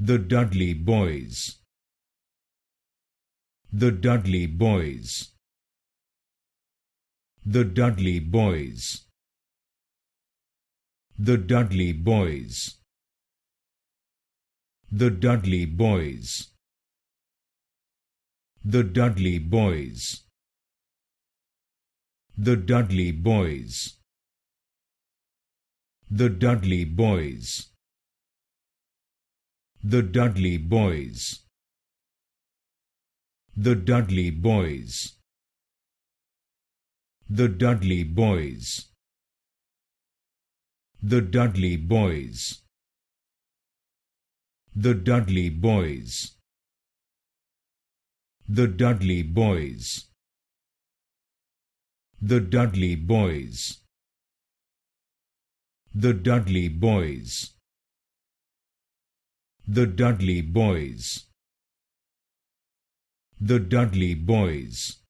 The Dudley Boys. The Dudley Boys. The Dudley Boys. The Dudley Boys. The Dudley Boys. The Dudley Boys. The Dudley Boys. The Dudley Boys. The Dudley Boys. The Dudley Boys. The Dudley Boys. The Dudley Boys. The Dudley Boys. The Dudley Boys. The Dudley Boys. The Dudley Boys. The Dudley Boys. The Dudley Boys.